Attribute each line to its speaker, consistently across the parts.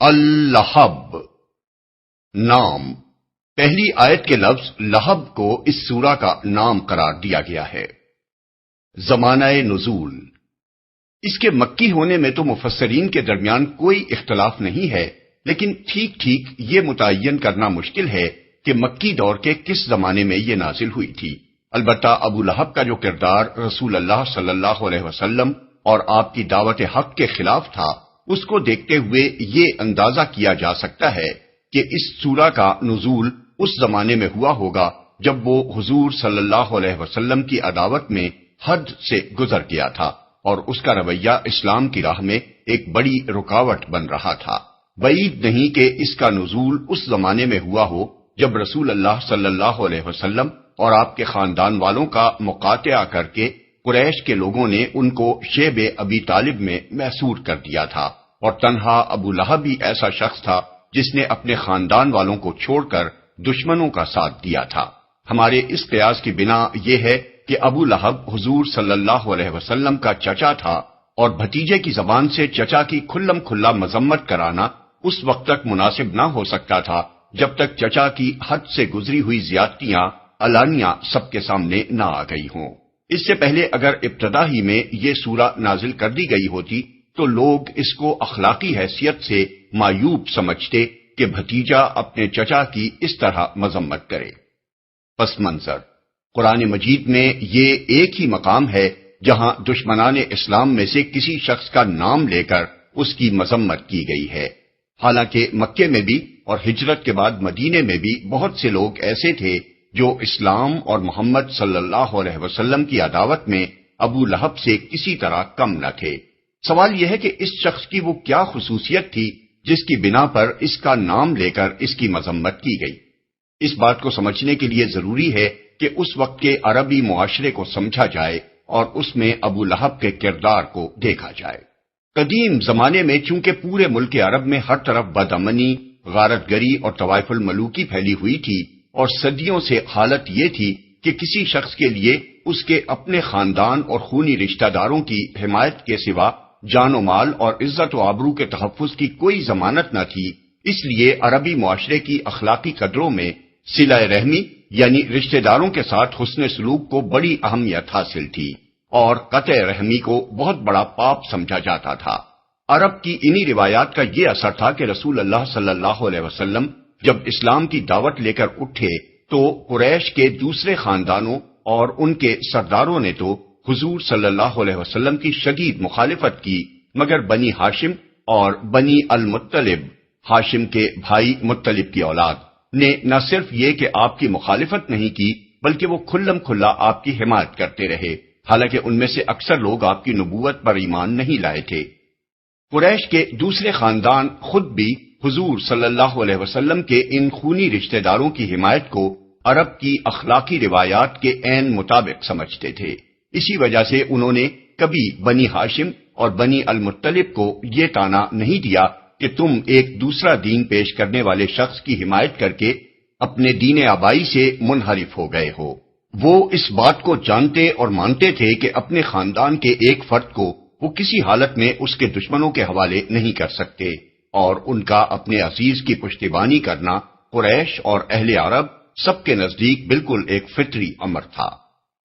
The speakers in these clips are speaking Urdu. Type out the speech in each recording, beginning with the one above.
Speaker 1: اللہب نام، پہلی آیت کے لفظ لہب کو اس سورہ کا نام قرار دیا گیا ہے۔ زمانہ نزول، اس کے مکی ہونے میں تو مفسرین کے درمیان کوئی اختلاف نہیں ہے، لیکن ٹھیک ٹھیک یہ متعین کرنا مشکل ہے کہ مکی دور کے کس زمانے میں یہ نازل ہوئی تھی۔ البتہ ابو لہب کا جو کردار رسول اللہ صلی اللہ علیہ وسلم اور آپ کی دعوت حق کے خلاف تھا، اس کو دیکھتے ہوئے یہ اندازہ کیا جا سکتا ہے کہ اس سورہ کا نزول اس زمانے میں ہوا ہوگا جب وہ حضور صلی اللہ علیہ وسلم کی عداوت میں حد سے گزر گیا تھا اور اس کا رویہ اسلام کی راہ میں ایک بڑی رکاوٹ بن رہا تھا۔ بعید نہیں کہ اس کا نزول اس زمانے میں ہوا ہو جب رسول اللہ صلی اللہ علیہ وسلم اور آپ کے خاندان والوں کا مقاطعہ کر کے قریش کے لوگوں نے ان کو شیب ابی طالب میں محصور کر دیا تھا، اور تنہا ابو لہب ہی ایسا شخص تھا جس نے اپنے خاندان والوں کو چھوڑ کر دشمنوں کا ساتھ دیا تھا۔ ہمارے اس قیاس کی بنا یہ ہے کہ ابو لہب حضور صلی اللہ علیہ وسلم کا چچا تھا، اور بھتیجے کی زبان سے چچا کی کھلم کھلا مذمت کرانا اس وقت تک مناسب نہ ہو سکتا تھا جب تک چچا کی حد سے گزری ہوئی زیادتیاں علانیہ سب کے سامنے نہ آ گئی ہوں۔ اس سے پہلے اگر ابتدا ہی میں یہ سورہ نازل کر دی گئی ہوتی تو لوگ اس کو اخلاقی حیثیت سے معیوب سمجھتے کہ بھتیجا اپنے چچا کی اس طرح مذمت کرے۔ پس منظر، قرآن مجید میں یہ ایک ہی مقام ہے جہاں دشمنان اسلام میں سے کسی شخص کا نام لے کر اس کی مذمت کی گئی ہے۔ حالانکہ مکے میں بھی اور ہجرت کے بعد مدینے میں بھی بہت سے لوگ ایسے تھے جو اسلام اور محمد صلی اللہ علیہ وسلم کی عداوت میں ابو لہب سے کسی طرح کم نہ تھے۔ سوال یہ ہے کہ اس شخص کی وہ کیا خصوصیت تھی جس کی بنا پر اس کا نام لے کر اس کی مذمت کی گئی؟ اس بات کو سمجھنے کے لیے ضروری ہے کہ اس وقت کے عربی معاشرے کو سمجھا جائے اور اس میں ابو لہب کے کردار کو دیکھا جائے۔ قدیم زمانے میں چونکہ پورے ملک عرب میں ہر طرف بدامنی، غارت گری اور طوائف الملوکی پھیلی ہوئی تھی، اور صدیوں سے حالت یہ تھی کہ کسی شخص کے لیے اس کے اپنے خاندان اور خونی رشتہ داروں کی حمایت کے سوا جان و مال اور عزت و آبرو کے تحفظ کی کوئی ضمانت نہ تھی۔ اس لیے عربی معاشرے کی اخلاقی قدروں میں صلہ رحمی یعنی رشتہ داروں کے ساتھ حسن سلوک کو بڑی اہمیت حاصل تھی، اور قطع رحمی کو بہت بڑا پاپ سمجھا جاتا تھا۔ عرب کی انہی روایات کا یہ اثر تھا کہ رسول اللہ صلی اللہ علیہ وسلم جب اسلام کی دعوت لے کر اٹھے تو قریش کے دوسرے خاندانوں اور ان کے سرداروں نے تو حضور صلی اللہ علیہ وسلم کی شدید مخالفت کی، مگر بنی ہاشم اور بنی المطلب، ہاشم کے بھائی مطلب کی اولاد، نے نہ صرف یہ کہ آپ کی مخالفت نہیں کی بلکہ وہ کھلم کھلا آپ کی حمایت کرتے رہے، حالانکہ ان میں سے اکثر لوگ آپ کی نبوت پر ایمان نہیں لائے تھے۔ قریش کے دوسرے خاندان خود بھی حضور صلی اللہ علیہ وسلم کے ان خونی رشتہ داروں کی حمایت کو عرب کی اخلاقی روایات کے عین مطابق سمجھتے تھے۔ اسی وجہ سے انہوں نے کبھی بنی ہاشم اور بنی المطلب کو یہ طعنہ نہیں دیا کہ تم ایک دوسرا دین پیش کرنے والے شخص کی حمایت کر کے اپنے دین آبائی سے منحرف ہو گئے ہو۔ وہ اس بات کو جانتے اور مانتے تھے کہ اپنے خاندان کے ایک فرد کو وہ کسی حالت میں اس کے دشمنوں کے حوالے نہیں کر سکتے، اور ان کا اپنے عزیز کی پشتیبانی کرنا قریش اور اہل عرب سب کے نزدیک بالکل ایک فطری امر تھا۔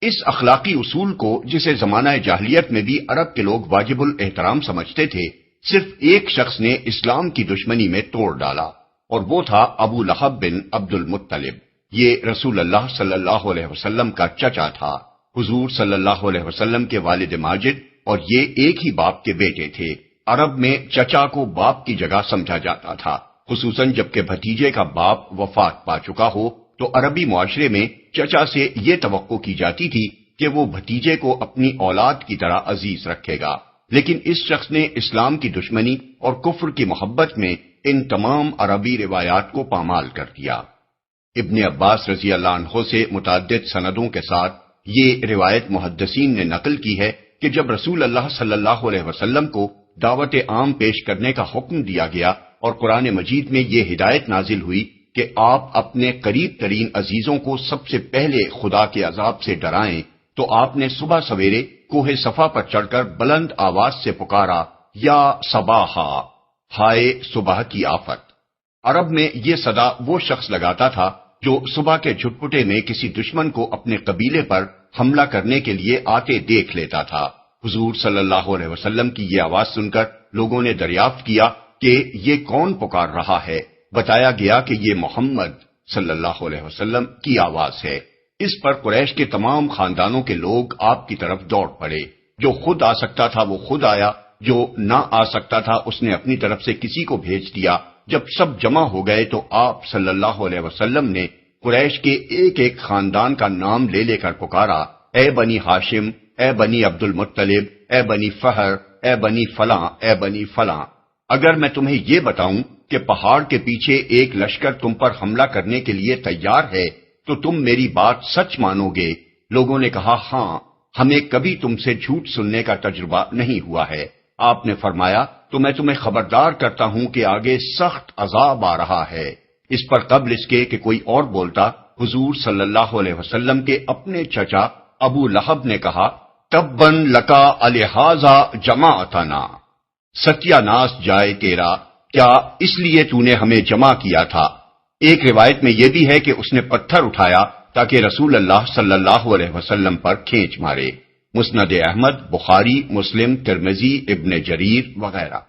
Speaker 1: اس اخلاقی اصول کو، جسے زمانہ جاہلیت میں بھی عرب کے لوگ واجب الاحترام سمجھتے تھے، صرف ایک شخص نے اسلام کی دشمنی میں توڑ ڈالا، اور وہ تھا ابو لہب بن عبد المطلب۔ یہ رسول اللہ صلی اللہ علیہ وسلم کا چچا تھا۔ حضور صلی اللہ علیہ وسلم کے والد ماجد اور یہ ایک ہی باپ کے بیٹے تھے۔ عرب میں چچا کو باپ کی جگہ سمجھا جاتا تھا، خصوصاً جبکہ بھتیجے کا باپ وفات پا چکا ہو تو عربی معاشرے میں چچا سے یہ توقع کی جاتی تھی کہ وہ بھتیجے کو اپنی اولاد کی طرح عزیز رکھے گا، لیکن اس شخص نے اسلام کی دشمنی اور کفر کی محبت میں ان تمام عربی روایات کو پامال کر دیا۔ ابن عباس رضی اللہ عنہ سے متعدد سندوں کے ساتھ یہ روایت محدثین نے نقل کی ہے کہ جب رسول اللہ صلی اللہ علیہ وسلم کو دعوت عام پیش کرنے کا حکم دیا گیا اور قرآن مجید میں یہ ہدایت نازل ہوئی کہ آپ اپنے قریب ترین عزیزوں کو سب سے پہلے خدا کے عذاب سے ڈرائیں، تو آپ نے صبح سویرے کوہ صفا پر چڑھ کر بلند آواز سے پکارا، یا صباحا، ہائے صبح کی آفت۔ عرب میں یہ صدا وہ شخص لگاتا تھا جو صبح کے جھٹپٹے میں کسی دشمن کو اپنے قبیلے پر حملہ کرنے کے لیے آتے دیکھ لیتا تھا۔ حضور صلی اللہ علیہ وسلم کی یہ آواز سن کر لوگوں نے دریافت کیا کہ یہ کون پکار رہا ہے۔ بتایا گیا کہ یہ محمد صلی اللہ علیہ وسلم کی آواز ہے۔ اس پر قریش کے تمام خاندانوں کے لوگ آپ کی طرف دوڑ پڑے۔ جو خود آ سکتا تھا وہ خود آیا، جو نہ آ سکتا تھا اس نے اپنی طرف سے کسی کو بھیج دیا۔ جب سب جمع ہو گئے تو آپ صلی اللہ علیہ وسلم نے قریش کے ایک ایک خاندان کا نام لے لے کر پکارا، اے بنی ہاشم، اے بنی عبد المطلب، اے بنی فہر، اے بنی فلاں، اے بنی فلاں۔ اگر میں تمہیں یہ بتاؤں کہ پہاڑ کے پیچھے ایک لشکر تم پر حملہ کرنے کے لیے تیار ہے تو تم میری بات سچ مانو گے؟ لوگوں نے کہا ہاں، ہمیں کبھی تم سے جھوٹ سننے کا تجربہ نہیں ہوا ہے۔ آپ نے فرمایا تو میں تمہیں خبردار کرتا ہوں کہ آگے سخت عذاب آ رہا ہے۔ اس پر قبل اس کے کہ کوئی اور بولتا، حضور صلی اللہ علیہ وسلم کے اپنے چچا ابو لہب نے کہا، تبن لکا الہذا جماعتنا، ستیہ ناس جائے تیرا، کیا اس لیے تو نے ہمیں جمع کیا تھا؟ ایک روایت میں یہ بھی ہے کہ اس نے پتھر اٹھایا تاکہ رسول اللہ صلی اللہ علیہ وسلم پر کھینچ مارے۔ مسند احمد، بخاری، مسلم، ترمذی، ابن جریر وغیرہ۔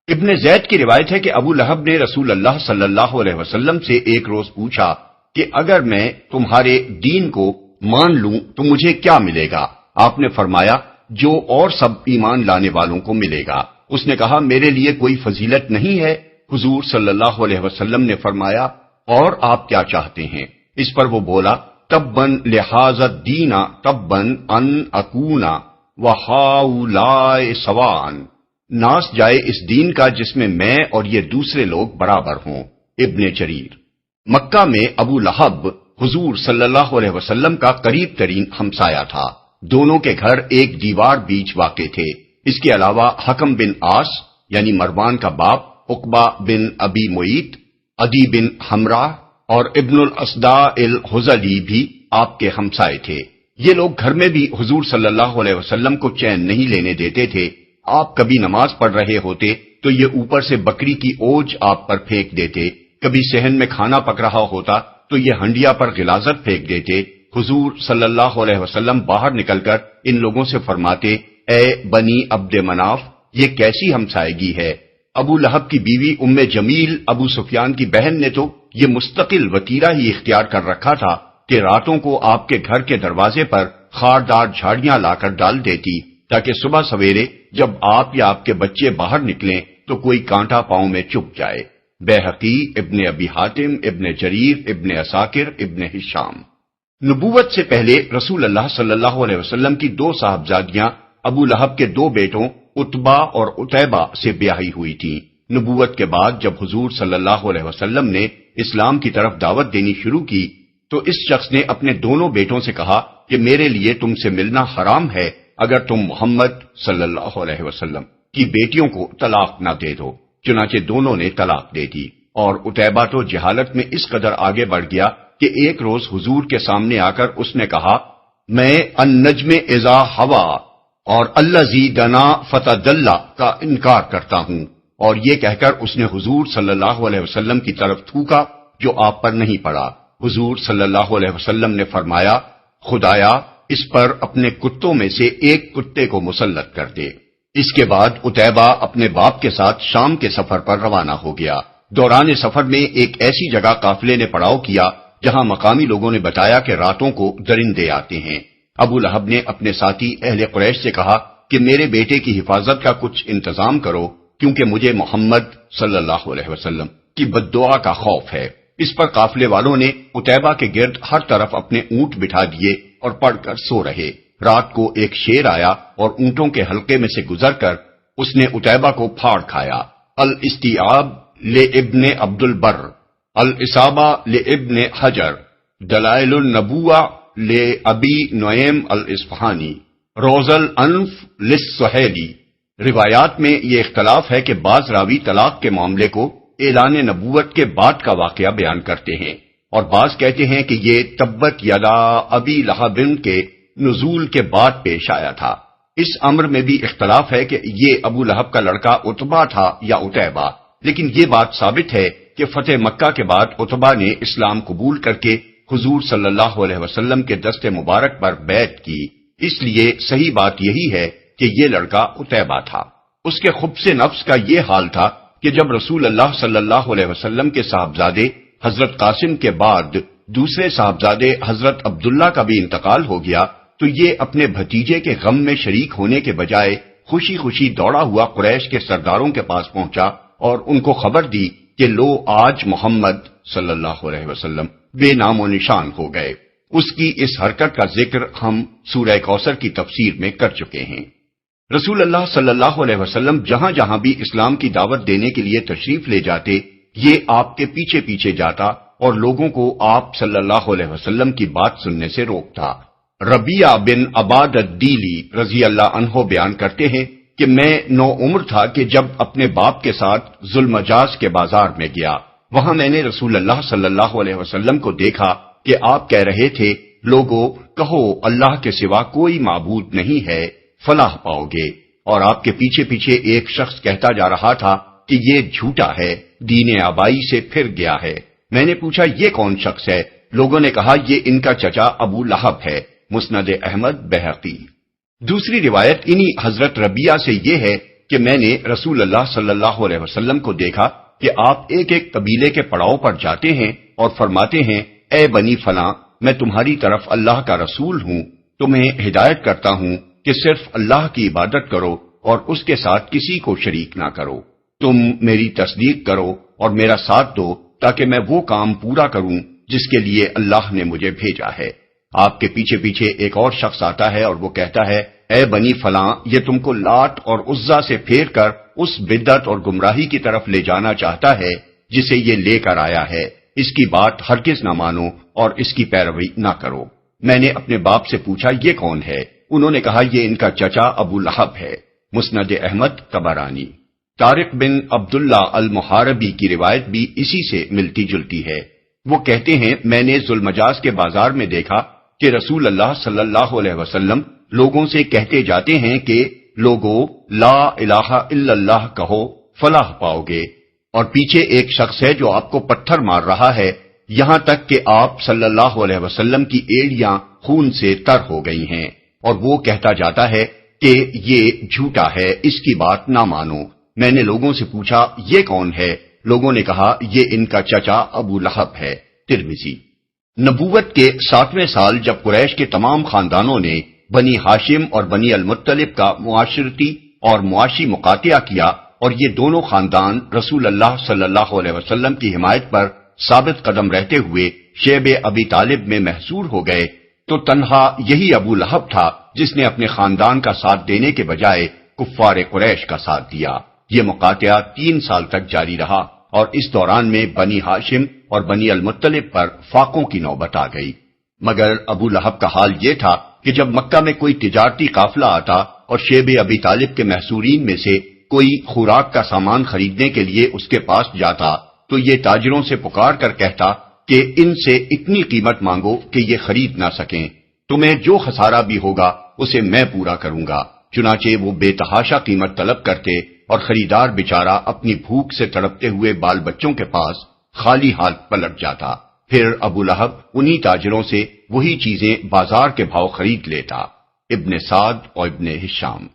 Speaker 1: ابن زید کی روایت ہے کہ ابو لہب نے رسول اللہ صلی اللہ علیہ وسلم سے ایک روز پوچھا کہ اگر میں تمہارے دین کو مان لوں تو مجھے کیا ملے گا؟ آپ نے فرمایا جو اور سب ایمان لانے والوں کو ملے گا۔ اس نے کہا میرے لیے کوئی فضیلت نہیں ہے؟ حضور صلی اللہ علیہ وسلم نے فرمایا اور آپ کیا چاہتے ہیں؟ اس پر وہ بولا، تبن لہذا الدین تبن ان اکونا وہؤلاء سواء، ناس جائے اس دین کا جس میں میں اور یہ دوسرے لوگ برابر ہوں۔ ابن جریر۔ مکہ میں ابو لہب حضور صلی اللہ علیہ وسلم کا قریب ترین ہمسایہ تھا۔ دونوں کے گھر ایک دیوار بیچ واقع تھے۔ اس کے علاوہ حکم بن عاص یعنی مروان کا باپ، عقبہ بن ابی معیط، عدی بن حمراہ اور ابن الاسداء الحزلی بھی آپ کے ہمسائے تھے۔ یہ لوگ گھر میں بھی حضور صلی اللہ علیہ وسلم کو چین نہیں لینے دیتے تھے۔ آپ کبھی نماز پڑھ رہے ہوتے تو یہ اوپر سے بکری کی اوج آپ پر پھینک دیتے، کبھی صحن میں کھانا پک رہا ہوتا تو یہ ہنڈیا پر غلاظت پھینک دیتے۔ حضور صلی اللہ علیہ وسلم باہر نکل کر ان لوگوں سے فرماتے، اے بنی عبد مناف، یہ کیسی ہمسائیگی ہے؟ ابو لہب کی بیوی ام جمیل ابو سفیان کی بہن نے تو یہ مستقل وتیرہ ہی اختیار کر رکھا تھا کہ راتوں کو آپ کے گھر کے دروازے پر خاردار جھاڑیاں لا کر ڈال دیتی تاکہ صبح سویرے جب آپ یا آپ کے بچے باہر نکلیں تو کوئی کانٹا پاؤں میں چپ جائے۔ بیہقی، ابن ابی حاتم، ابن جریر، ابن عساکر، ابن ہشام۔ نبوت سے پہلے رسول اللہ صلی اللہ علیہ وسلم کی دو صاحبزادیاں ابو لہب کے دو بیٹوں عتبہ اور عتیبہ سے بیاہی ہوئی تھی۔ نبوت کے بعد جب حضور صلی اللہ علیہ وسلم نے اسلام کی طرف دعوت دینی شروع کی تو اس شخص نے اپنے دونوں بیٹوں سے کہا کہ میرے لیے تم سے ملنا حرام ہے اگر تم محمد صلی اللہ علیہ وسلم کی بیٹیوں کو طلاق نہ دے دو۔ چنانچہ دونوں نے طلاق دے دی، اور عتیبہ تو جہالت میں اس قدر آگے بڑھ گیا کہ ایک روز حضور کے سامنے آ کر اس نے کہا، میں النجم اذا ہوا اور الذی دنا فتدلی کا انکار کرتا ہوں، اور یہ کہہ کر اس نے حضور صلی اللہ علیہ وسلم کی طرف تھوکا جو آپ پر نہیں پڑا۔ حضور صلی اللہ علیہ وسلم نے فرمایا، خدایا اس پر اپنے کتوں میں سے ایک کتے کو مسلط کر دے۔ اس کے بعد عتیبہ اپنے باپ کے ساتھ شام کے سفر پر روانہ ہو گیا۔ دوران سفر میں ایک ایسی جگہ قافلے نے پڑاؤ کیا جہاں مقامی لوگوں نے بتایا کہ راتوں کو درندے آتے ہیں۔ ابو لہب نے اپنے ساتھی اہل قریش سے کہا کہ میرے بیٹے کی حفاظت کا کچھ انتظام کرو کیونکہ مجھے محمد صلی اللہ علیہ وسلم کی بد دعا کا خوف ہے۔ اس پر قافلے والوں نے عتیبہ کے گرد ہر طرف اپنے اونٹ بٹھا دیے اور پڑھ کر سو رہے۔ رات کو ایک شیر آیا اور اونٹوں کے حلقے میں سے گزر کر اس نے عتیبہ کو پھاڑ کھایا۔ الاستیعاب لابن عبد البر، الاصابہ لابن حجر، دلائل النبوہ لابی نعیم الاصفہانی، روز الانف للسہیلی۔ روایات میں یہ اختلاف ہے کہ بعض راوی طلاق کے معاملے کو اعلان نبوت کے بعد کا واقعہ بیان کرتے ہیں، اور بعض کہتے ہیں کہ یہ تبت یدا ابی لہب کے نزول کے بعد پیش آیا تھا۔ اس امر میں بھی اختلاف ہے کہ یہ ابو لہب کا لڑکا عتبہ تھا یا عتیبہ۔ لیکن یہ بات ثابت ہے کہ فتح مکہ کے بعد عتبہ نے اسلام قبول کر کے حضور صلی اللہ علیہ وسلم کے دست مبارک پر بیعت کی، اس لیے صحیح بات یہی ہے کہ یہ لڑکا عتیبہ تھا۔ اس کے خبث نفس کا یہ حال تھا کہ جب رسول اللہ صلی اللہ علیہ وسلم کے صاحبزادے حضرت قاسم کے بعد دوسرے صاحبزادے حضرت عبداللہ کا بھی انتقال ہو گیا تو یہ اپنے بھتیجے کے غم میں شریک ہونے کے بجائے خوشی خوشی دوڑا ہوا قریش کے سرداروں کے پاس پہنچا اور ان کو خبر دی کہ لو آج محمد صلی اللہ علیہ وسلم بے نام و نشان ہو گئے۔ اس کی اس حرکت کا ذکر ہم سورہ کوثر کی تفسیر میں کر چکے ہیں۔ رسول اللہ صلی اللہ علیہ وسلم جہاں جہاں بھی اسلام کی دعوت دینے کے لیے تشریف لے جاتے، یہ آپ کے پیچھے پیچھے جاتا اور لوگوں کو آپ صلی اللہ علیہ وسلم کی بات سننے سے روکتا۔ ربیعہ بن عباد الدیلی رضی اللہ عنہ بیان کرتے ہیں کہ میں 9 عمر تھا کہ جب اپنے باپ کے ساتھ ذوالمجاز کے بازار میں گیا، وہاں میں نے رسول اللہ صلی اللہ علیہ وسلم کو دیکھا کہ آپ کہہ رہے تھے، لوگو کہو اللہ کے سوا کوئی معبود نہیں ہے، فلاح پاؤ گے، اور آپ کے پیچھے پیچھے ایک شخص کہتا جا رہا تھا کہ یہ جھوٹا ہے، دین آبائی سے پھر گیا ہے۔ میں نے پوچھا یہ کون شخص ہے؟ لوگوں نے کہا یہ ان کا چچا ابو لہب ہے۔ مسند احمد بہقی۔ دوسری روایت انہی حضرت ربیعہ سے یہ ہے کہ میں نے رسول اللہ صلی اللہ علیہ وسلم کو دیکھا کہ آپ ایک ایک قبیلے کے پڑاؤ پر جاتے ہیں اور فرماتے ہیں، اے بنی فلاں، میں تمہاری طرف اللہ کا رسول ہوں، تمہیں ہدایت کرتا ہوں کہ صرف اللہ کی عبادت کرو اور اس کے ساتھ کسی کو شریک نہ کرو، تم میری تصدیق کرو اور میرا ساتھ دو تاکہ میں وہ کام پورا کروں جس کے لیے اللہ نے مجھے بھیجا ہے۔ آپ کے پیچھے پیچھے ایک اور شخص آتا ہے اور وہ کہتا ہے، اے بنی فلاں، یہ تم کو لات اور عزا سے پھیر کر اس بدعت اور گمراہی کی طرف لے جانا چاہتا ہے جسے یہ لے کر آیا ہے، اس کی بات ہرگز نہ مانو اور اس کی پیروی نہ کرو۔ میں نے اپنے باپ سے پوچھا یہ کون ہے؟ انہوں نے کہا یہ ان کا چچا ابو لہب ہے۔ مسند احمد طبرانی۔ طارق بن عبداللہ المحاربی کی روایت بھی اسی سے ملتی جلتی ہے۔ وہ کہتے ہیں، میں نے ذوالمجاز کے بازار میں دیکھا کہ رسول اللہ صلی اللہ علیہ وسلم لوگوں سے کہتے جاتے ہیں کہ لوگو لا الہ الا اللہ کہو فلاح پاؤ گے، اور پیچھے ایک شخص ہے جو آپ کو پتھر مار رہا ہے یہاں تک کہ آپ صلی اللہ علیہ وسلم کی ایڑیاں خون سے تر ہو گئی ہیں، اور وہ کہتا جاتا ہے کہ یہ جھوٹا ہے، اس کی بات نہ مانو۔ میں نے لوگوں سے پوچھا یہ کون ہے؟ لوگوں نے کہا یہ ان کا چچا ابو لہب ہے۔ ترمذی۔ نبوت کے 7ویں سال جب قریش کے تمام خاندانوں نے بنی ہاشم اور بنی المطلب کا معاشرتی اور معاشی مقاطعہ کیا اور یہ دونوں خاندان رسول اللہ صلی اللہ علیہ وسلم کی حمایت پر ثابت قدم رہتے ہوئے شیب ابی طالب میں محصور ہو گئے، تو تنہا یہی ابو لہب تھا جس نے اپنے خاندان کا ساتھ دینے کے بجائے کفار قریش کا ساتھ دیا۔ یہ مقاطعہ 3 سال تک جاری رہا اور اس دوران میں بنی ہاشم اور بنی المطلب پر فاقوں کی نوبت آ گئی۔ مگر ابو لہب کا حال یہ تھا کہ جب مکہ میں کوئی تجارتی قافلہ آتا اور شیب ابی طالب کے محصورین میں سے کوئی خوراک کا سامان خریدنے کے لیے اس کے پاس جاتا تو یہ تاجروں سے پکار کر کہتا کہ ان سے اتنی قیمت مانگو کہ یہ خرید نہ سکیں، تمہیں جو خسارہ بھی ہوگا اسے میں پورا کروں گا۔ چنانچہ وہ بے تحاشا قیمت طلب کرتے اور خریدار بیچارہ اپنی بھوک سے تڑپتے ہوئے بال بچوں کے پاس خالی ہاتھ پلٹ جاتا۔ پھر ابو لہب انہی تاجروں سے وہی چیزیں بازار کے بھاؤ خرید لیتا۔ ابن سعد اور ابن ہشام۔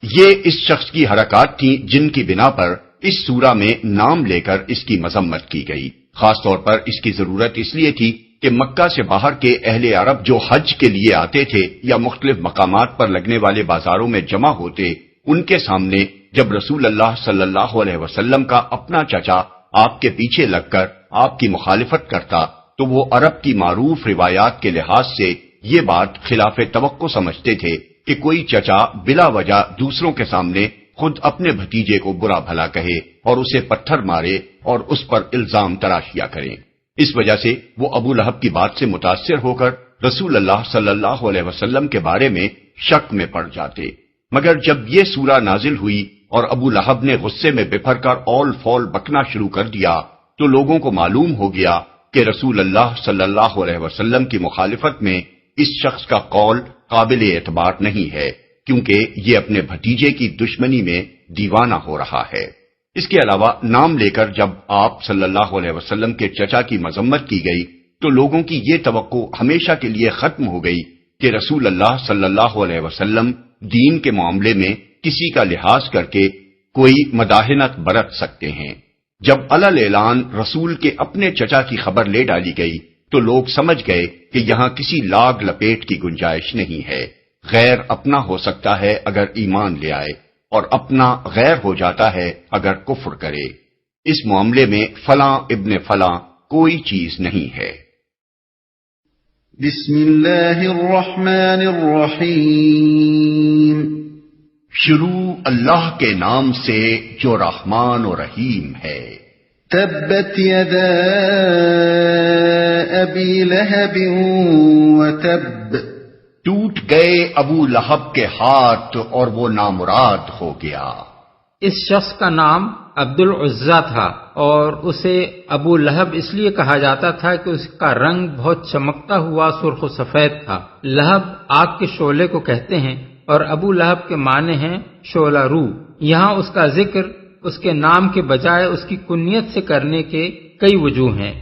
Speaker 1: یہ اس شخص کی حرکات تھیں جن کی بنا پر اس سورہ میں نام لے کر اس کی مذمت کی گئی۔ خاص طور پر اس کی ضرورت اس لیے تھی کہ مکہ سے باہر کے اہل عرب جو حج کے لیے آتے تھے یا مختلف مقامات پر لگنے والے بازاروں میں جمع ہوتے، ان کے سامنے جب رسول اللہ صلی اللہ علیہ وسلم کا اپنا چچا آپ کے پیچھے لگ کر آپ کی مخالفت کرتا تو وہ عرب کی معروف روایات کے لحاظ سے یہ بات خلاف توقع سمجھتے تھے کہ کوئی چچا بلا وجہ دوسروں کے سامنے خود اپنے بھتیجے کو برا بھلا کہے اور اسے پتھر مارے اور اس پر الزام تراشیاں کریں۔ اس وجہ سے وہ ابو لہب کی بات سے متاثر ہو کر رسول اللہ صلی اللہ علیہ وسلم کے بارے میں شک میں پڑ جاتے۔ مگر جب یہ سورہ نازل ہوئی اور ابو لہب نے غصے میں بپھر کر اول فول بکنا شروع کر دیا تو لوگوں کو معلوم ہو گیا کہ رسول اللہ صلی اللہ علیہ وسلم کی مخالفت میں اس شخص کا قول قابل اعتبار نہیں ہے، کیونکہ یہ اپنے بھتیجے کی دشمنی میں دیوانہ ہو رہا ہے۔ اس کے علاوہ نام لے کر جب آپ صلی اللہ علیہ وسلم کے چچا کی مذمت کی گئی تو لوگوں کی یہ توقع ہمیشہ کے لیے ختم ہو گئی کہ رسول اللہ صلی اللہ علیہ وسلم دین کے معاملے میں کسی کا لحاظ کر کے کوئی مداحنت برت سکتے ہیں۔ جب علل اعلان رسول کے اپنے چچا کی خبر لے ڈالی گئی تو لوگ سمجھ گئے کہ یہاں کسی لاگ لپیٹ کی گنجائش نہیں ہے۔ غیر اپنا ہو سکتا ہے اگر ایمان لے آئے، اور اپنا غیر ہو جاتا ہے اگر کفر کرے۔ اس معاملے میں فلاں ابن فلاں کوئی چیز نہیں ہے۔
Speaker 2: بسم اللہ الرحمن الرحیم۔
Speaker 1: شروع اللہ کے نام سے جو رحمان و رحیم ہے۔
Speaker 2: تبت یدا ابی لہب وتب۔
Speaker 1: ٹوٹ گئے ابو لہب کے ہاتھ اور وہ نامراد ہو گیا۔
Speaker 3: اس شخص کا نام عبد العزیٰ تھا اور اسے ابو لہب اس لیے کہا جاتا تھا کہ اس کا رنگ بہت چمکتا ہوا سرخ و سفید تھا۔ لہب آگ کے شعلے کو کہتے ہیں اور ابو لہب کے معنی ہیں شعلہ رو۔ یہاں اس کا ذکر اس کے نام کے بجائے اس کی کنیت سے کرنے کے کئی وجوہ ہیں۔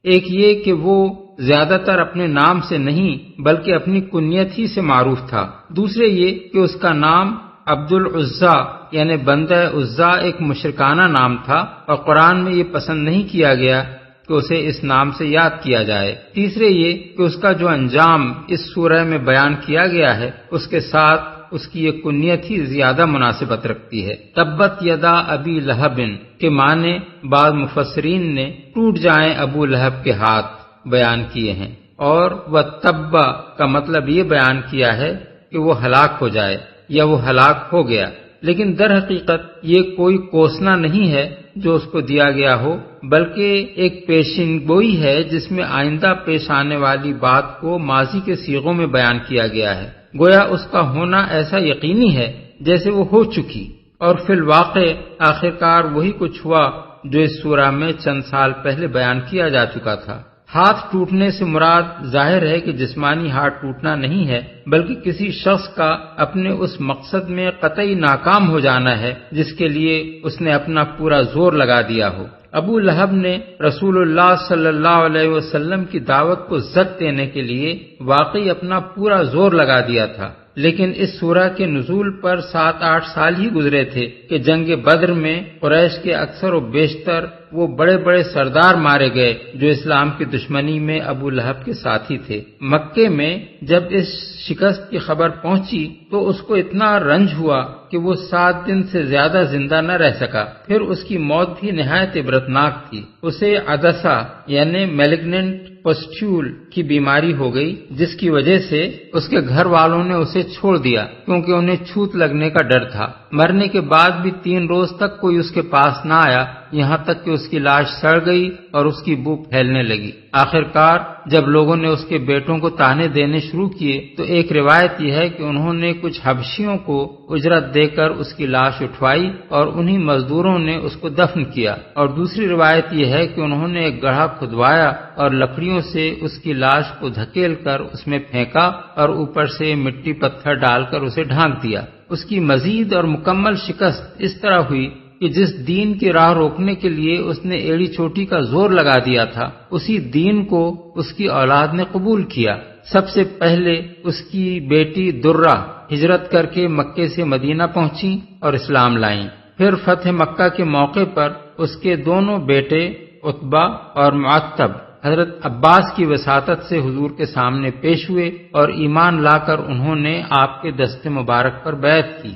Speaker 3: ایک یہ کہ وہ زیادہ تر اپنے نام سے نہیں بلکہ اپنی کنیت ہی سے معروف تھا۔ دوسرے یہ کہ اس کا نام عبد العزیٰ یعنی بندہ عزیٰ ایک مشرکانہ نام تھا اور قرآن میں یہ پسند نہیں کیا گیا کہ اسے اس نام سے یاد کیا جائے۔ تیسرے یہ کہ اس کا جو انجام اس سورہ میں بیان کیا گیا ہے اس کے ساتھ اس کی یہ کنیت ہی زیادہ مناسبت رکھتی ہے۔ تبت یدا ابی لہب کے معنی بعض مفسرین نے ٹوٹ جائیں ابو لہب کے ہاتھ بیان کیے ہیں، اور وہ تبا کا مطلب یہ بیان کیا ہے کہ وہ ہلاک ہو جائے یا وہ ہلاک ہو گیا، لیکن در حقیقت یہ کوئی کوسنا نہیں ہے جو اس کو دیا گیا ہو، بلکہ ایک پیشین گوئی ہے جس میں آئندہ پیش آنے والی بات کو ماضی کے صیغوں میں بیان کیا گیا ہے، گویا اس کا ہونا ایسا یقینی ہے جیسے وہ ہو چکی، اور فی الواقع آخرکار وہی کچھ ہوا جو اس سورہ میں چند سال پہلے بیان کیا جا چکا تھا۔ ہاتھ ٹوٹنے سے مراد ظاہر ہے کہ جسمانی ہاتھ ٹوٹنا نہیں ہے بلکہ کسی شخص کا اپنے اس مقصد میں قطعی ناکام ہو جانا ہے جس کے لیے اس نے اپنا پورا زور لگا دیا ہو۔ ابو لہب نے رسول اللہ صلی اللہ علیہ وسلم کی دعوت کو زد دینے کے لیے واقعی اپنا پورا زور لگا دیا تھا، لیکن اس سورہ کے نزول پر 7-8 سال ہی گزرے تھے کہ جنگ بدر میں قریش کے اکثر و بیشتر وہ بڑے بڑے سردار مارے گئے جو اسلام کی دشمنی میں ابو لہب کے ساتھی تھے۔ مکے میں جب اس شکست کی خبر پہنچی تو اس کو اتنا رنج ہوا کہ وہ 7 دن سے زیادہ زندہ نہ رہ سکا، پھر اس کی موت بھی نہایت عبرتناک تھی۔ اسے عدسہ یعنی میلیگننٹ پسٹیول کی بیماری ہو گئی جس کی وجہ سے اس کے گھر والوں نے اسے چھوڑ دیا کیونکہ انہیں چھوت لگنے کا ڈر تھا۔ مرنے کے بعد بھی 3 روز تک کوئی اس کے پاس نہ آیا، یہاں تک کہ اس کی لاش سڑ گئی اور اس کی بو پھیلنے لگی۔ آخرکار جب لوگوں نے اس کے بیٹوں کو طعنے دینے شروع کیے تو ایک روایت یہ ہے کہ انہوں نے کچھ حبشیوں کو اجرت دے کر اس کی لاش اٹھوائی اور انہی مزدوروں نے اس کو دفن کیا، اور دوسری روایت یہ ہے کہ انہوں نے ایک گڑھا کھدوایا اور لکڑیوں سے اس کی لاش کو دھکیل کر اس میں پھینکا اور اوپر سے مٹی پتھر ڈال کر اسے ڈھانک دیا۔ اس کی مزید اور مکمل شکست اس طرح ہوئی کہ جس دین کی راہ روکنے کے لیے اس نے ایڑی چوٹی کا زور لگا دیا تھا اسی دین کو اس کی اولاد نے قبول کیا۔ سب سے پہلے اس کی بیٹی درہ ہجرت کر کے مکے سے مدینہ پہنچی اور اسلام لائیں۔ پھر فتح مکہ کے موقع پر اس کے دونوں بیٹے عتبہ اور معتب حضرت عباس کی وساطت سے حضور کے سامنے پیش ہوئے اور ایمان لا کر انہوں نے آپ کے دست مبارک پر بیعت کی۔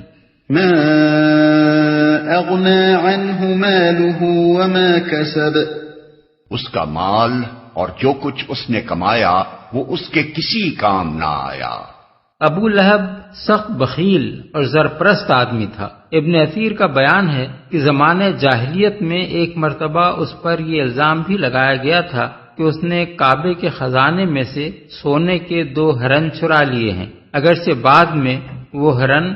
Speaker 2: ما اغنى عنه ماله وما كسب۔
Speaker 1: اس کا مال اور جو کچھ اس نے کمایا وہ اس کے کسی کام نہ آیا۔
Speaker 3: ابو لہب سخت بخیل اور زرپرست آدمی تھا۔ ابن اثیر کا بیان ہے کہ زمانے جاہلیت میں ایک مرتبہ اس پر یہ الزام بھی لگایا گیا تھا کہ اس نے کعبے کے خزانے میں سے سونے کے 2 ہرن چرا لیے ہیں، اگرچہ بعد میں وہ ہرن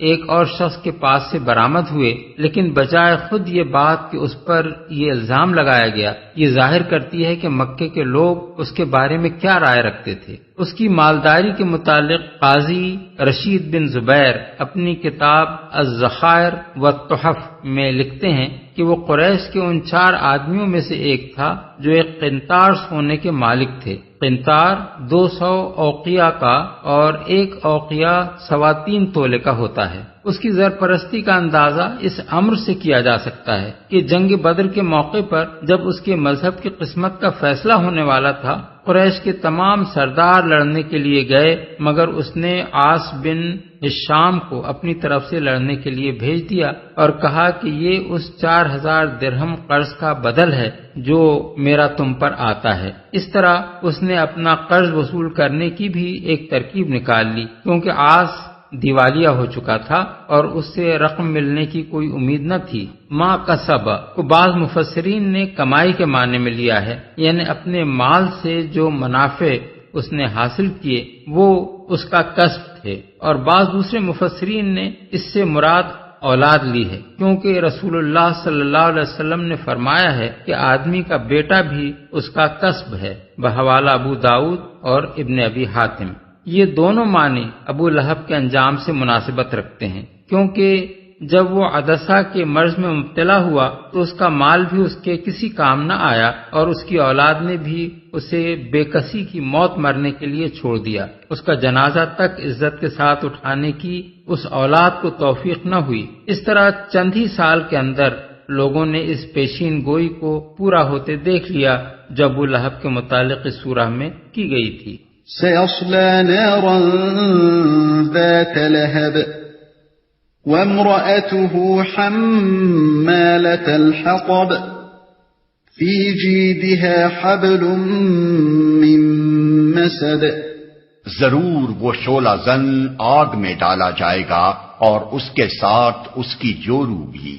Speaker 3: ایک اور شخص کے پاس سے برآمد ہوئے، لیکن بجائے خود یہ بات کہ اس پر یہ الزام لگایا گیا، یہ ظاہر کرتی ہے کہ مکے کے لوگ اس کے بارے میں کیا رائے رکھتے تھے۔ اس کی مالداری کے متعلق قاضی رشید بن زبیر اپنی کتاب الذخائر والتحف میں لکھتے ہیں کہ وہ قریش کے ان 4 آدمیوں میں سے ایک تھا جو ایک قنطار سونے کے مالک تھے۔ قنطار 200 اوقیہ کا اور ایک اوقیہ 3.25 تولے کا ہوتا ہے۔ اس کی زرپرستی کا اندازہ اس امر سے کیا جا سکتا ہے کہ جنگ بدر کے موقع پر جب اس کے مذہب کی قسمت کا فیصلہ ہونے والا تھا، قریش کے تمام سردار لڑنے کے لیے گئے، مگر اس نے عاص بن ہشام کو اپنی طرف سے لڑنے کے لیے بھیج دیا اور کہا کہ یہ اس 4000 درہم قرض کا بدل ہے جو میرا تم پر آتا ہے۔ اس طرح اس نے اپنا قرض وصول کرنے کی بھی ایک ترکیب نکال لی، کیونکہ عاص دیوالیہ ہو چکا تھا اور اس سے رقم ملنے کی کوئی امید نہ تھی۔ ما کسب کو بعض مفسرین نے کمائی کے معنی میں لیا ہے، یعنی اپنے مال سے جو منافع اس نے حاصل کیے وہ اس کا کسب تھے، اور بعض دوسرے مفسرین نے اس سے مراد اولاد لی ہے، کیونکہ رسول اللہ صلی اللہ علیہ وسلم نے فرمایا ہے کہ آدمی کا بیٹا بھی اس کا کسب ہے، بحوالہ ابو داؤد اور ابن ابی حاتم۔ یہ دونوں معنی ابو لہب کے انجام سے مناسبت رکھتے ہیں، کیونکہ جب وہ عدسہ کے مرض میں مبتلا ہوا تو اس کا مال بھی اس کے کسی کام نہ آیا، اور اس کی اولاد نے بھی اسے بے کسی کی موت مرنے کے لیے چھوڑ دیا۔ اس کا جنازہ تک عزت کے ساتھ اٹھانے کی اس اولاد کو توفیق نہ ہوئی۔ اس طرح چند ہی سال کے اندر لوگوں نے اس پیشین گوئی کو پورا ہوتے دیکھ لیا جو ابو لہب کے متعلق اس سورہ میں کی گئی تھی۔
Speaker 2: سيصلى نارا ذات لهب وامرأته حمالة الحطب في جيدها حبل من مسد۔
Speaker 1: ضرور وہ شعلہ زن آگ میں ڈالا جائے گا اور اس کے ساتھ اس کی جورو بھی،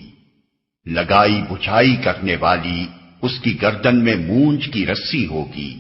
Speaker 1: لگائی بجھائی کرنے والی اس کی گردن میں مونج کی رسی ہوگی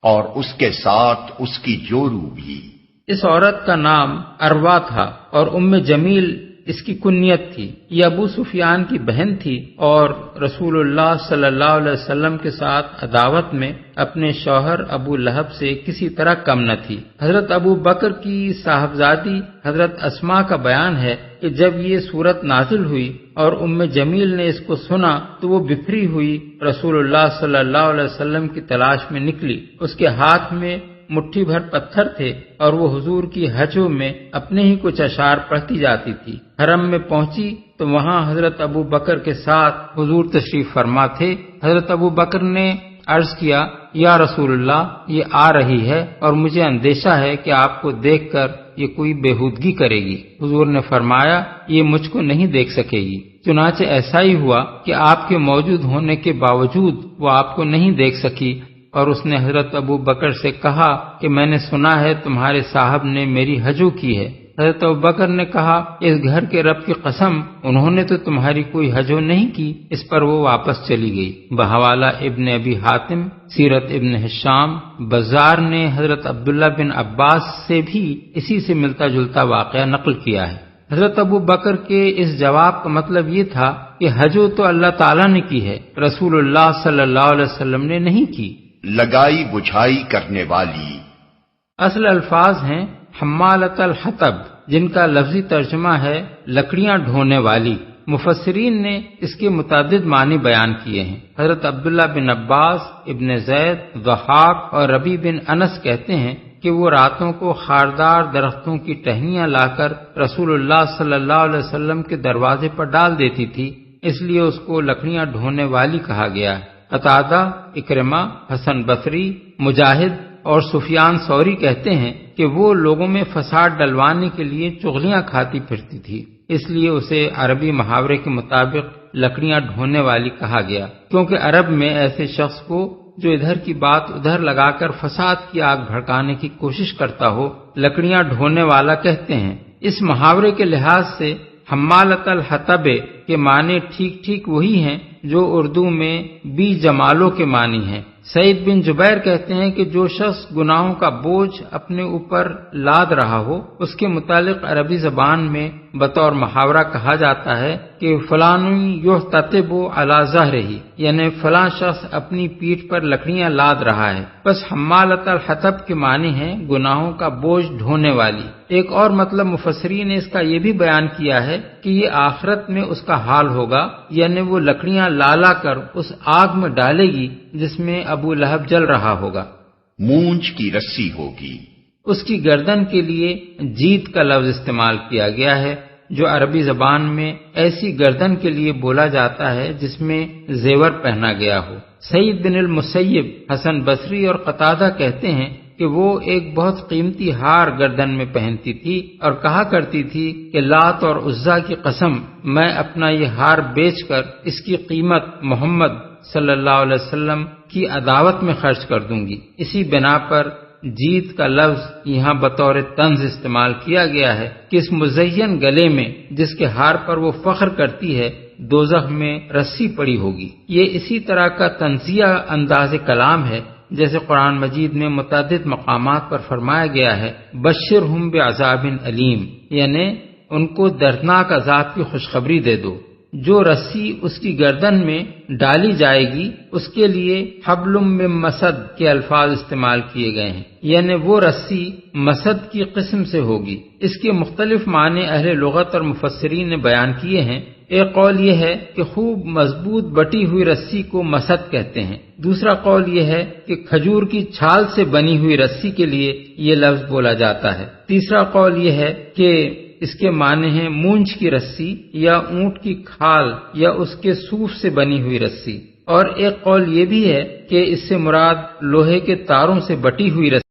Speaker 1: اور اس کے ساتھ اس کی جورو بھی۔
Speaker 3: اس عورت کا نام اروا تھا اور ام جمیل اس کی کنیت تھی۔ یہ ابو سفیان کی بہن تھی اور رسول اللہ صلی اللہ علیہ وسلم کے ساتھ عداوت میں اپنے شوہر ابو لہب سے کسی طرح کم نہ تھی۔ حضرت ابو بکر کی صاحبزادی حضرت اسماء کا بیان ہے کہ جب یہ صورت نازل ہوئی اور ام جمیل نے اس کو سنا تو وہ بفری ہوئی رسول اللہ صلی اللہ علیہ وسلم کی تلاش میں نکلی۔ اس کے ہاتھ میں مٹھی بھر پتھر تھے اور وہ حضور کی حجوں میں اپنے ہی کچھ اشعار پڑھتی جاتی تھی۔ حرم میں پہنچی تو وہاں حضرت ابو بکر کے ساتھ حضور تشریف فرما تھے۔ حضرت ابو بکر نے عرض کیا، یا رسول اللہ، یہ آ رہی ہے اور مجھے اندیشہ ہے کہ آپ کو دیکھ کر یہ کوئی بےہودگی کرے گی۔ حضور نے فرمایا، یہ مجھ کو نہیں دیکھ سکے گی۔ چنانچہ ایسا ہی ہوا کہ آپ کے موجود ہونے کے باوجود وہ آپ کو نہیں دیکھ سکی، اور اس نے حضرت ابو بکر سے کہا کہ میں نے سنا ہے تمہارے صاحب نے میری حجو کی ہے۔ حضرت ابو بکر نے کہا، اس گھر کے رب کی قسم، انہوں نے تو تمہاری کوئی حجو نہیں کی۔ اس پر وہ واپس چلی گئی۔ بحوالہ ابن ابی حاتم، سیرت ابن ہشام، بزار نے حضرت عبداللہ بن عباس سے بھی اسی سے ملتا جلتا واقعہ نقل کیا ہے۔ حضرت ابو بکر کے اس جواب کا مطلب یہ تھا کہ حجو تو اللہ تعالیٰ نے کی ہے، رسول اللہ صلی اللہ علیہ وسلم نے نہیں کی۔
Speaker 1: لگائی بجھائی کرنے والی،
Speaker 3: اصل الفاظ ہیں حمالۃ الحطب، جن کا لفظی ترجمہ ہے لکڑیاں ڈھونے والی۔ مفسرین نے اس کے متعدد معنی بیان کیے ہیں۔ حضرت عبداللہ بن عباس، ابن زید، ضحاک اور ربی بن انس کہتے ہیں کہ وہ راتوں کو خاردار درختوں کی ٹہنیاں لا کر رسول اللہ صلی اللہ علیہ وسلم کے دروازے پر ڈال دیتی تھی، اس لیے اس کو لکڑیاں ڈھونے والی کہا گیا ہے۔ قتادہ، اکرمہ، حسن بصری، مجاہد اور سفیان ثوری کہتے ہیں کہ وہ لوگوں میں فساد ڈلوانے کے لیے چغلیاں کھاتی پھرتی تھی، اس لیے اسے عربی محاورے کے مطابق لکڑیاں ڈھونے والی کہا گیا، کیونکہ عرب میں ایسے شخص کو جو ادھر کی بات ادھر لگا کر فساد کی آگ بھڑکانے کی کوشش کرتا ہو لکڑیاں ڈھونے والا کہتے ہیں۔ اس محاورے کے لحاظ سے حمالۃ الحطب کے معنی ٹھیک وہی ہیں جو اردو میں بی جمالوں کے معنی ہیں، سعید بن جبیر کہتے ہیں کہ جو شخص گناہوں کا بوجھ اپنے اوپر لاد رہا ہو اس کے متعلق عربی زبان میں بطور محاورہ کہا جاتا ہے کہ فلان یحتطب علی ظہرہ، یعنی فلاں شخص اپنی پیٹھ پر لکڑیاں لاد رہا ہے۔ بس حمالۃ الحطب کے معنی ہیں گناہوں کا بوجھ ڈھونے والی۔ ایک اور مطلب مفسرین نے اس کا یہ بھی بیان کیا ہے کہ یہ آخرت میں اس کا حال ہوگا، یعنی وہ لکڑیاں لا کر اس آگ میں ڈالے گی جس میں ابو لہب جل رہا ہوگا۔
Speaker 1: مونج کی رسی ہوگی۔
Speaker 3: اس کی گردن کے لیے جیت کا لفظ استعمال کیا گیا ہے، جو عربی زبان میں ایسی گردن کے لیے بولا جاتا ہے جس میں زیور پہنا گیا ہو۔ سعید بن المسیب، حسن بصری اور قتادہ کہتے ہیں کہ وہ ایک بہت قیمتی ہار گردن میں پہنتی تھی اور کہا کرتی تھی کہ لات اور عزا کی قسم، میں اپنا یہ ہار بیچ کر اس کی قیمت محمد صلی اللہ علیہ وسلم کی عداوت میں خرچ کر دوں گی۔ اسی بنا پر جیت کا لفظ یہاں بطور طنز استعمال کیا گیا ہے کہ اس مزین گلے میں جس کے ہار پر وہ فخر کرتی ہے دوزخ میں رسی پڑی ہوگی۔ یہ اسی طرح کا طنزیہ انداز کلام ہے جیسے قرآن مجید میں متعدد مقامات پر فرمایا گیا ہے بشرہم بعذاب علیم، یعنی ان کو دردناک عذاب کی خوشخبری دے دو۔ جو رسی اس کی گردن میں ڈالی جائے گی اس کے لیے حبل من مسد کے الفاظ استعمال کیے گئے ہیں، یعنی وہ رسی مسد کی قسم سے ہوگی۔ اس کے مختلف معنی اہل لغت اور مفسرین نے بیان کیے ہیں۔ ایک قول یہ ہے کہ خوب مضبوط بٹی ہوئی رسی کو مسد کہتے ہیں۔ دوسرا قول یہ ہے کہ کھجور کی چھال سے بنی ہوئی رسی کے لیے یہ لفظ بولا جاتا ہے۔ تیسرا قول یہ ہے کہ اس کے معنی ہیں مونچھ کی رسی یا اونٹ کی کھال یا اس کے صوف سے بنی ہوئی رسی، اور ایک قول یہ بھی ہے کہ اس سے مراد لوہے کے تاروں سے بٹی ہوئی رسی